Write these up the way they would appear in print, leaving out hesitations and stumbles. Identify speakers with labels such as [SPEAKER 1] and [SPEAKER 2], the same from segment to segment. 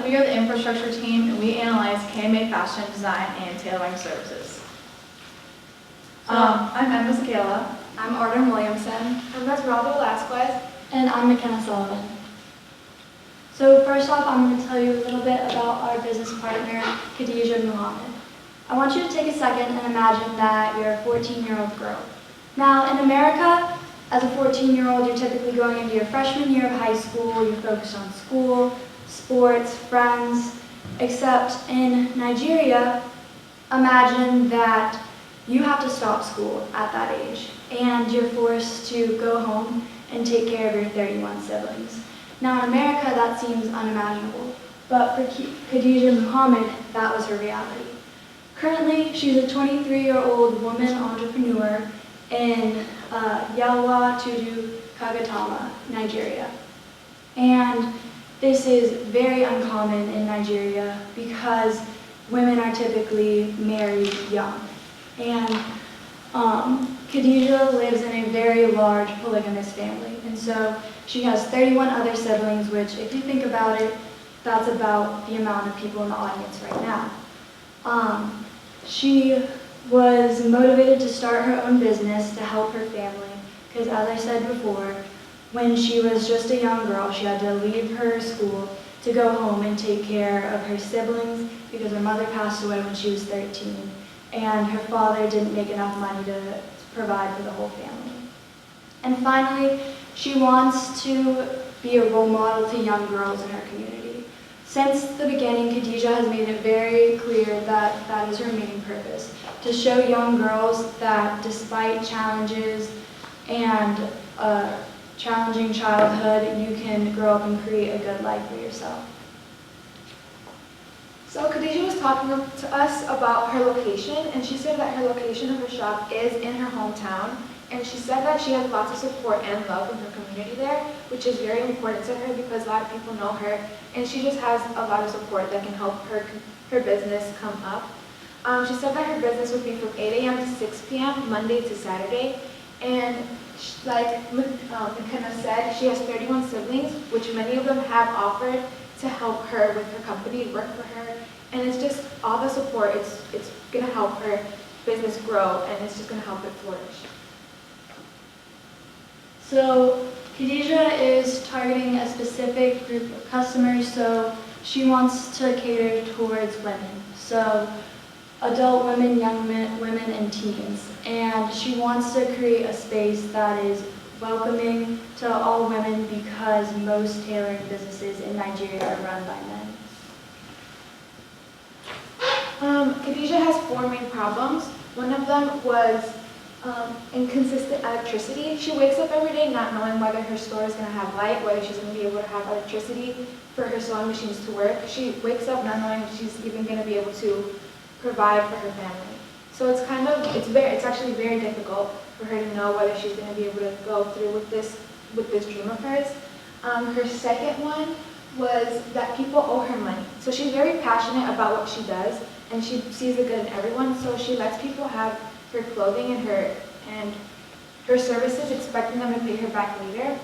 [SPEAKER 1] we are the infrastructure team, and we analyze handmade fashion design and tailoring services. I'm Emma Scala.
[SPEAKER 2] I'm Arden Williamson.
[SPEAKER 3] I'm Esmeralda Velasquez.
[SPEAKER 2] And I'm McKenna Sullivan. So first off, I'm going to tell you a little bit about our business partner, Khadijah Muhammad. I want you to take a second and imagine that you're a 14-year-old girl. Now, in America, as a 14-year-old, you're typically going into your freshman year of high school. You're focused on school, sports, friends, except in Nigeria, imagine that you have to stop school at that age, and you're forced to go home and take care of your 31 siblings. Now, in America, that seems unimaginable, but for Khadijah Muhammad, that was her reality. Currently, she's a 23-year-old woman entrepreneur in Yelwa Tudu, Kagatama, Nigeria. And this is very uncommon in Nigeria because women are typically married young. And Khadijah lives in a very large polygamous family. And so she has 31 other siblings, which if you think about it, that's about the amount of people in the audience right now. She was motivated to start her own business to help her family because, as I said before, when she was just a young girl, she had to leave her school to go home and take care of her siblings because her mother passed away when she was 13, and her father didn't make enough money to provide for the whole family. And finally, she wants to be a role model to young girls in her community. Since the beginning, Khadijah has made it very clear that that is her main purpose, to show young girls that despite challenges and a challenging childhood, you can grow up and create a good life for yourself.
[SPEAKER 3] So Khadijah was talking to us about her location, and she said that her location of her shop is in her hometown, and she said that she has lots of support and love in her community there, which is very important to her because a lot of people know her, and she just has a lot of support that can help her business come up. She said that her business would be from 8 a.m. to 6 p.m. Monday to Saturday, and like McKenna said, she has 31 siblings, which many of them have offered to help her with her company, work for her, and it's just all the support. It's going to help her business grow, and it's just going to help it flourish.
[SPEAKER 2] So Khadijah is targeting a specific group of customers, so she wants to cater towards women. So adult women, young women, and teens. And she wants to create a space that is welcoming to all women because most tailoring businesses in Nigeria are run by men.
[SPEAKER 3] Khadijah has 4 main problems. One of them was inconsistent electricity. She wakes up every day not knowing whether her store is going to have light, whether she's going to be able to have electricity for her sewing machines to work. She wakes up not knowing if she's even going to be able to provide for her family. So it's actually very difficult for her to know whether she's going to be able to go through with this dream of hers. Her second one was that people owe her money. So she's very passionate about what she does, and she sees the good in everyone, so she lets people have her clothing and her services, expecting them to pay her back later,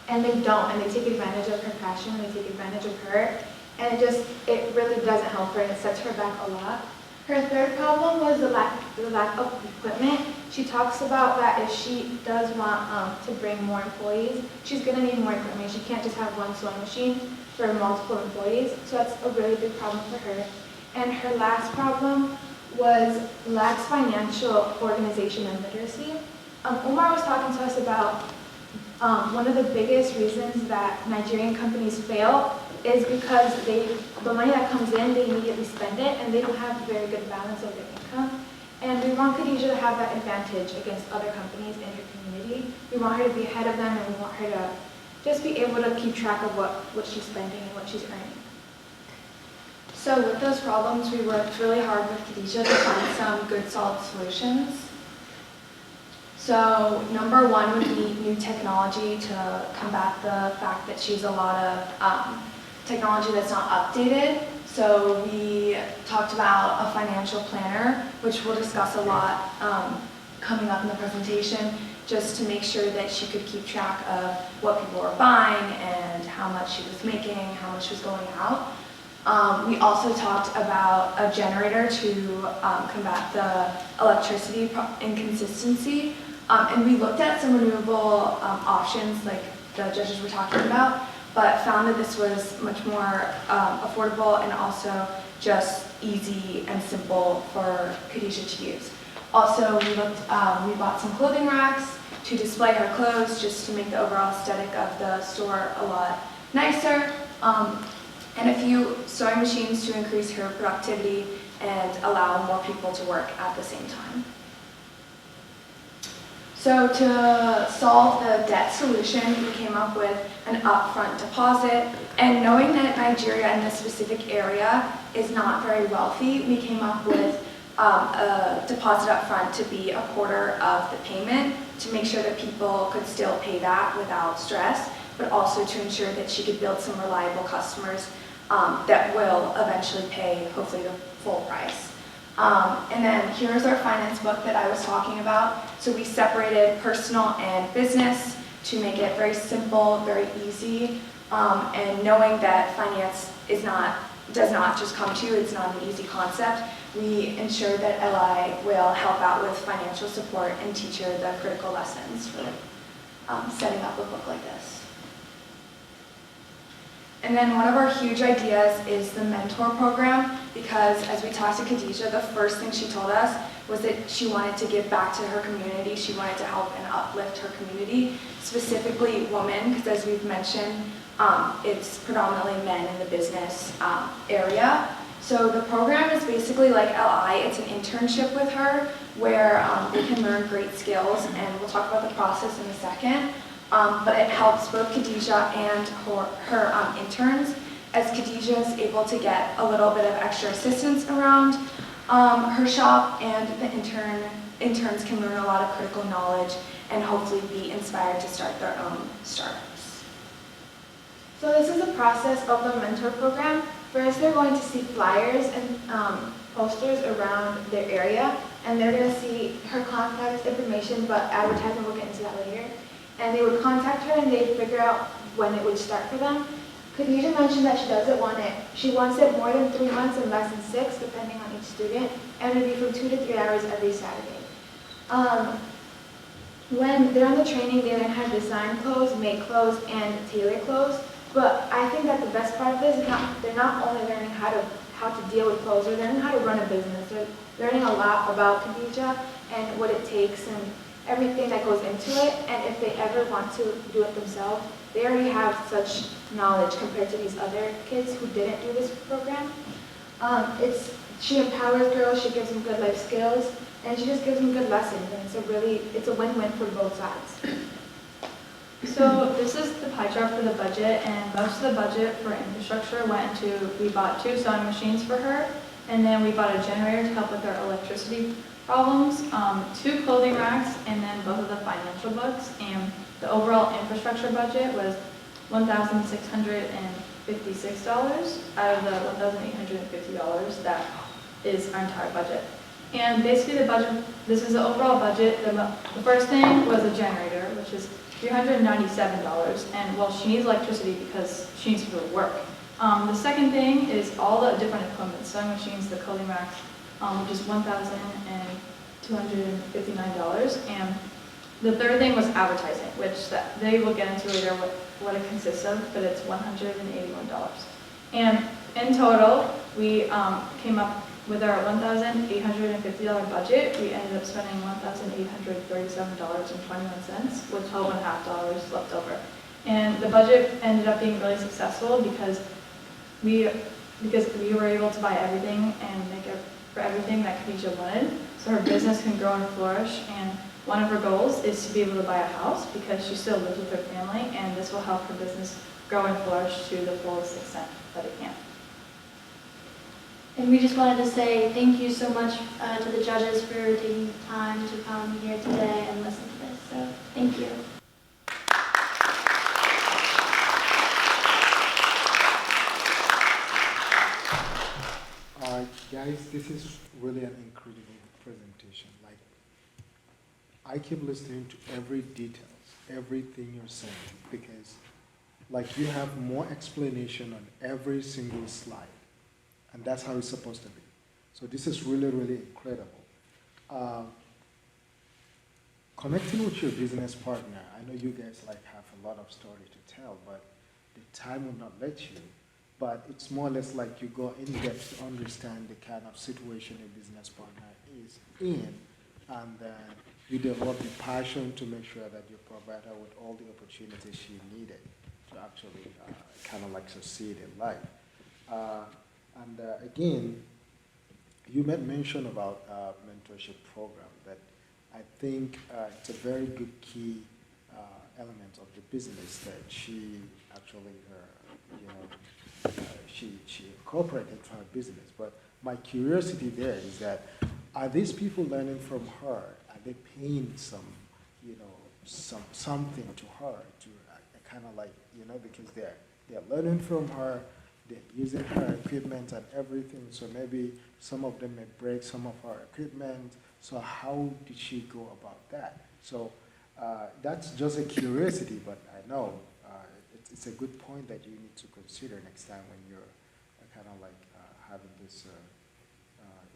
[SPEAKER 3] and they don't, and they take advantage of her passion, and they take advantage of her, and it really doesn't help her, and it sets her back a lot. Her third problem was the lack of equipment. She talks about that if she does want to bring more employees, she's going to need more equipment. She can't just have one sewing machine for multiple employees, so that's a really big problem for her. And her last problem was lacks financial organization and literacy. Umar was talking to us about one of the biggest reasons that Nigerian companies fail is because the money that comes in, they immediately spend it, and they don't have a very good balance of their income. And we want Khadijah to have that advantage against other companies in her community. We want her to be ahead of them, and we want her to just be able to keep track of what she's spending and what she's earning.
[SPEAKER 4] So with those problems, we worked really hard with Khadijah to find some good, solid solutions. So number one would be new technology to combat the fact that she has a lot of technology that's not updated. So we talked about a financial planner, which we'll discuss a lot coming up in the presentation, just to make sure that she could keep track of what people were buying and how much she was making, how much was going out. We also talked about a generator to combat the electricity inconsistency. And we looked at some renewable options like the judges were talking about, but found that this was much more affordable and also just easy and simple for Khadijah to use. Also, we bought some clothing racks to display her clothes just to make the overall aesthetic of the store a lot nicer, and a few sewing machines to increase her productivity and allow more people to work at the same time. So to solve the debt solution, we came up with an upfront deposit, and knowing that Nigeria in this specific area is not very wealthy, we came up with a deposit up front to be a quarter of the payment to make sure that people could still pay that without stress, but also to ensure that she could build some reliable customers that will eventually pay, hopefully, the full price. And then here's our finance book that I was talking about. So we separated personal and business to make it very simple, very easy, and knowing that finance does not just come to you, it's not an easy concept. We ensure that LI will help out with financial support and teach her the critical lessons for setting up a book like this. And then one of our huge ideas is the mentor program, because as we talked to Khadijah, the first thing she told us was that she wanted to give back to her community. She wanted to help and uplift her community, specifically women, because as we've mentioned, it's predominantly men in the business area. So the program is basically like LI. It's an internship with her where they can learn great skills, and we'll talk about the process in a second. But it helps both Khadijah and her interns, as Khadijah is able to get a little bit of extra assistance around her shop, and the interns can learn a lot of critical knowledge and hopefully be inspired to start their own startups.
[SPEAKER 3] So this is the process of the mentor program. First, they're going to see flyers and posters around their area, and they're going to see her contact information, but advertising, we'll get into that later. And they would contact her and they'd figure out when it would start for them. Khadijah mentioned that she wants it more than 3 months and less than 6, depending on each student, and it would be from 2 to 3 hours every Saturday. When they're on the training, they learn how to design clothes, make clothes, and tailor clothes. But I think that the best part of this is they're not only learning how to deal with clothes, they're learning how to run a business. They're learning a lot about Khadijah and what it takes and everything that goes into it, and if they ever want to do it themselves, they already have such knowledge compared to these other kids who didn't do this program. She empowers girls, she gives them good life skills, and she just gives them good lessons, and it's a win-win for both sides.
[SPEAKER 1] So this is the pie chart for the budget, and most of the budget for infrastructure went to, we bought 2 sewing machines for her, and then we bought a generator to help with our electricity problems, 2 clothing racks, and then both of the financial books. And the overall infrastructure budget was $1,656 out of the $1,850 that is our entire budget. And basically the budget, this is the overall budget. The first thing was a generator, which is $397, and well, she needs electricity because she needs to go to work. The second thing is all the different equipment, sewing machines, the clothing racks, which is $1,259. And the third thing was advertising, which they will get into later what it consists of, but it's $181. And in total, we came up with our $1,850 budget. We ended up spending $1,837.21 with $12.50 left over. And the budget ended up being really successful because we were able to buy everything and make it for everything that Khadijah wanted, so her business can grow and flourish. And one of her goals is to be able to buy a house because she still lives with her family, and this will help her business grow and flourish to the fullest extent that it can.
[SPEAKER 2] And we just wanted to say thank you so much to the judges for taking the time to come here today and listen to this. So thank you.
[SPEAKER 5] Guys, this is really an incredible presentation. Like, I keep listening to every details, everything you're saying, because like you have more explanation on every single slide. And that's how it's supposed to be. So this is really, really incredible. Connecting with your business partner, I know you guys have a lot of story to tell, but the time will not let you. But it's more or less like you go in depth to understand the kind of situation your business partner is in, and you develop the passion to make sure that you provide her with all the opportunities she needed to actually kind of like succeed in life. Again, you made mention about mentorship program that I think it's a very good key element of the business that she actually, she incorporated into her business. But my curiosity there is that, are these people learning from her? Are they paying something to her to kind of like, because they're learning from her, they're using her equipment and everything, so maybe some of them may break some of her equipment. So how did she go about that? So that's just a curiosity, but I know it's a good point that you need to consider next time when you're kind of like having this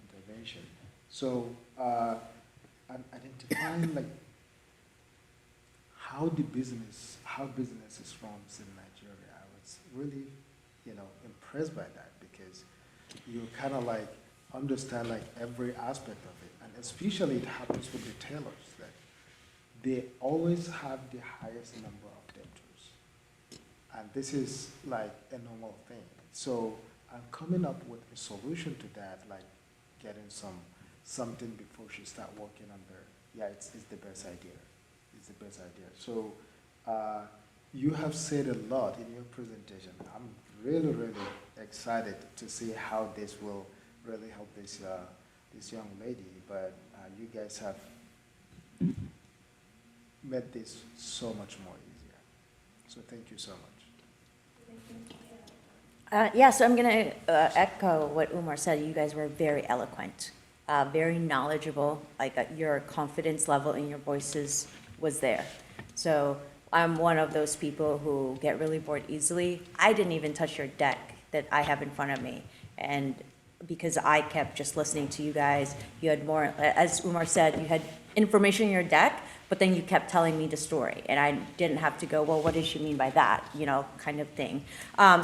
[SPEAKER 5] intervention. So identifying like how business is run in Nigeria, I was really impressed by that, because you kind of like understand like every aspect of it, and especially it happens with the tailors that they always have the highest number of debtors, and this is like a normal thing. So I'm coming up with a solution to that, like getting something before she start working on there. Yeah, it's the best idea. It's the best idea. So you have said a lot in your presentation. I'm really, really excited to see how this will really help this young lady. But you guys have made this so much more easier. So thank you so much.
[SPEAKER 6] Yeah, so I'm going to echo what Umar said. You guys were very eloquent, very knowledgeable. Like your confidence level in your voices was there. So I'm one of those people who get really bored easily. I didn't even touch your deck that I have in front of me. And because I kept just listening to you guys, you had more, as Umar said, you had information in your deck, but then you kept telling me the story. And I didn't have to go, well, what does she mean by that? Kind of thing.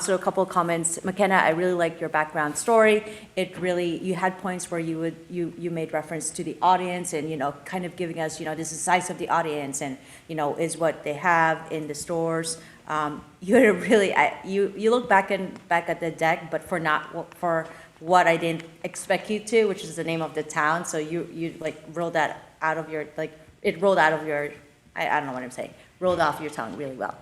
[SPEAKER 6] So a couple of comments. McKenna, I really like your background story. It really, you had points where you made reference to the audience and, kind of giving us, this is the size of the audience and, is what they have in the stores. You had a really, you look back at the deck, but for what I didn't expect you to, which is the name of the town. So you like rolled that out of your, like, it rolled out of your, I don't know what I'm saying, rolled off your tongue really well.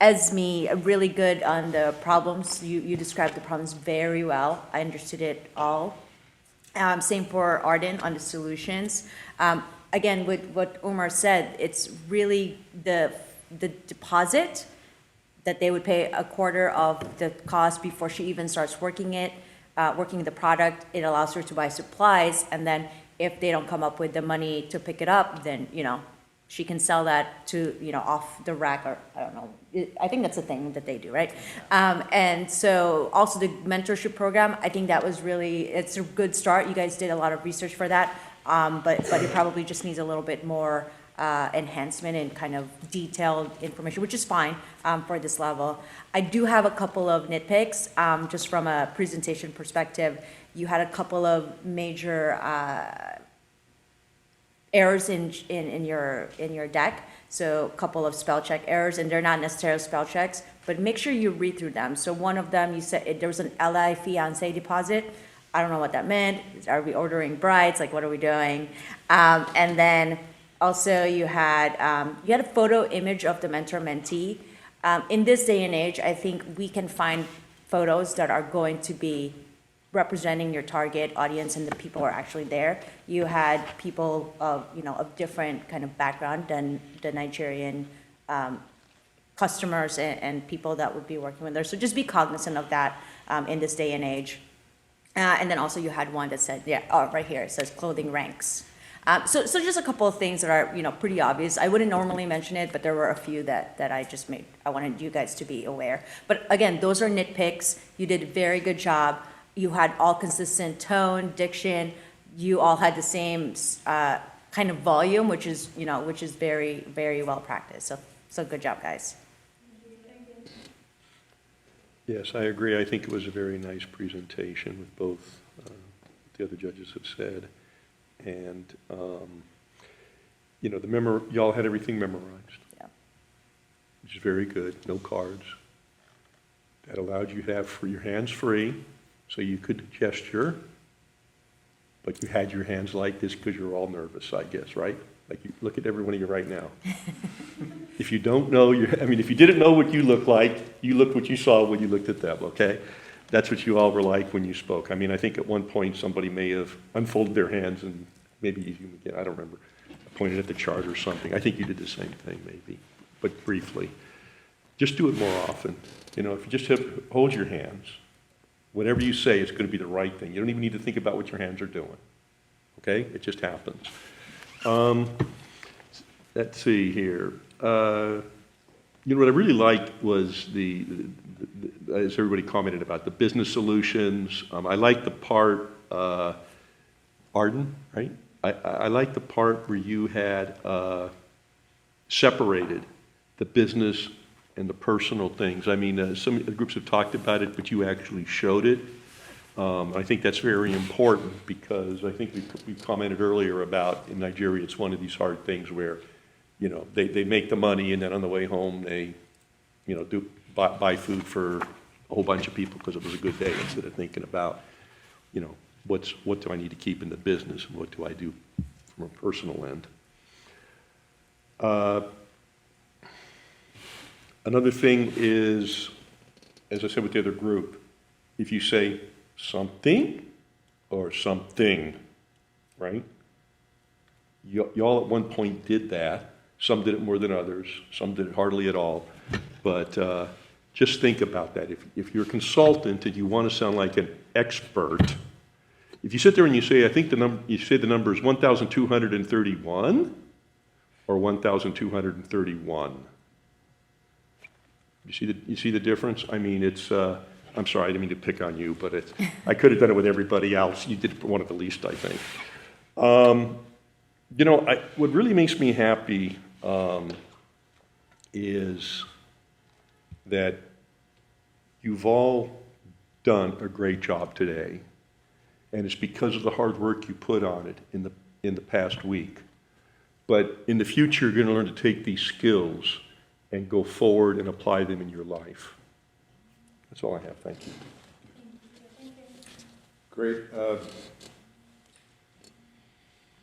[SPEAKER 6] Esme, really good on the problems. You described the problems very well. I understood it all. Same for Arden on the solutions. Again, with what Umar said, it's really the deposit that they would pay a quarter of the cost before she even starts working the product. It allows her to buy supplies, and then if they don't come up with the money to pick it up, then, she can sell that to, off the rack, or I don't know. I think that's a thing that they do, right? And so also the mentorship program, I think that was it's a good start. You guys did a lot of research for that, but it probably just needs a little bit more enhancement and kind of detailed information, which is fine for this level. I do have a couple of nitpicks, just from a presentation perspective. You had a couple of major errors in your deck, so a couple of spell check errors, and they're not necessarily spell checks, but make sure you read through them. So one of them, you said there was an LI fiancé deposit. I don't know what that meant. Are we ordering brides? Like, what are we doing? And then also you had a photo image of the mentor-mentee. In this day and age, I think we can find photos that are going to be representing your target audience and the people who are actually there. You had people of different kind of background than the Nigerian customers and people that would be working with there. So just be cognizant of that in this day and age. And then also you had one that said, right here, it says clothing ranks. So just a couple of things that are, pretty obvious. I wouldn't normally mention it, but there were a few that I wanted you guys to be aware. But again, those are nitpicks. You did a very good job. You had all consistent tone, diction. You all had the same kind of volume, which is very, very well practiced. So good job, guys.
[SPEAKER 7] Yes, I agree. I think it was a very nice presentation with both the other judges have said. And, y'all had everything memorized.
[SPEAKER 6] Yeah.
[SPEAKER 7] Which is very good. No cards. That allowed you to have your hands free, so you could gesture, but you had your hands like this because you're all nervous, I guess, right? Like, you look at every one of you right now. If you don't know, if you didn't know what you looked like, you looked what you saw when you looked at them, okay? That's what you all were like when you spoke. I think at one point somebody may have unfolded their hands and maybe you, I don't remember, pointed at the chart or something. I think you did the same thing maybe, but briefly. Just do it more often. If you just hold your hands, whatever you say is going to be the right thing. You don't even need to think about what your hands are doing, okay? It just happens. Let's see here. What I really liked was as everybody commented about, the business solutions. I like the part, Arden, right? I like the part where you had separated the business and the personal things. Some of the groups have talked about it, but you actually showed it. I think that's very important because I think we commented earlier about in Nigeria, it's one of these hard things where, they make the money and then on the way home they, buy food for a whole bunch of people because it was a good day instead of thinking about, what do I need to keep in the business and what do I do from a personal end. Another thing is, as I said with the other group, if you say something or something, right? Y'all at one point did that. Some did it more than others. Some did it hardly at all. But just think about that. If you're a consultant and you want to sound like an expert, if you sit there and you say, the number is 1,231 or 1,231. You see the difference? It's, I'm sorry, I didn't mean to pick on you, but I could have done it with everybody else. You did one of the least, I think. What really makes me happy is that you've all done a great job today, and it's because of the hard work you put on it in the past week. But in the future, you're going to learn to take these skills and go forward and apply them in your life. That's all I have. Thank you.
[SPEAKER 8] Great.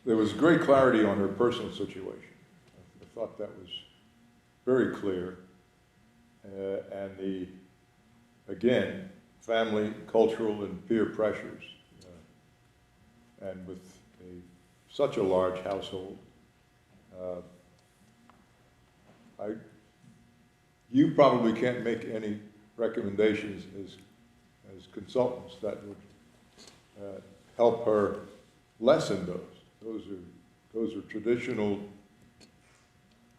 [SPEAKER 8] There was great clarity on her personal situation. I thought that was very clear. And again, family, cultural, and peer pressures. And with such a large household, you probably can't make any recommendations as consultants that would help her lessen those. Those are traditional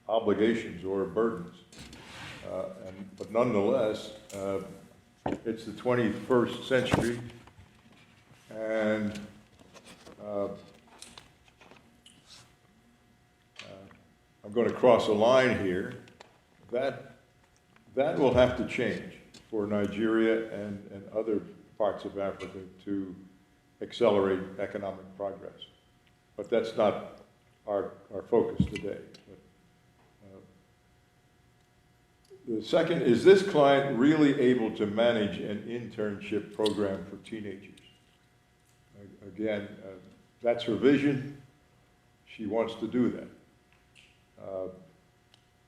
[SPEAKER 8] obligations or burdens. But nonetheless, it's the 21st century, and I'm going to cross a line here. That will have to change for Nigeria and other parts of Africa to accelerate economic progress. But that's not our focus today. The second, is this client really able to manage an internship program for teenagers? Again, that's her vision. She wants to do that.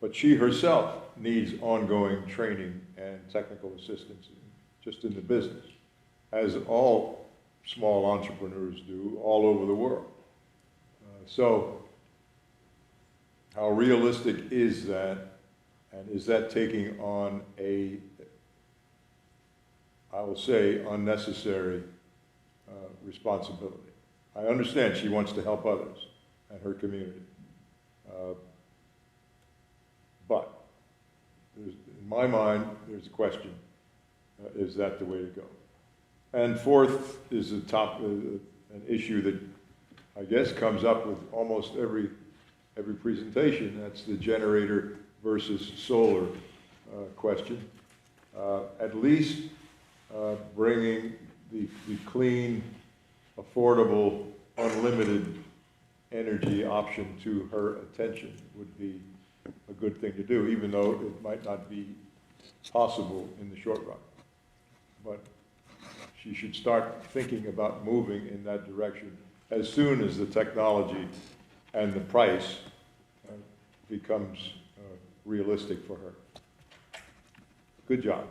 [SPEAKER 8] But she herself needs ongoing training and technical assistance just in the business, as all small entrepreneurs do all over the world. So how realistic is that? And is that taking on I will say, unnecessary responsibility? I understand she wants to help others, and her community. But in my mind, there's a question, is that the way to go? And fourth is an issue that I guess comes up with almost every presentation. That's the generator versus solar question. At least bringing the clean, affordable, unlimited energy option to her attention would be a good thing to do, even though it might not be possible in the short run. But she should start thinking about moving in that direction as soon as the technology and the price becomes realistic for her. Good job.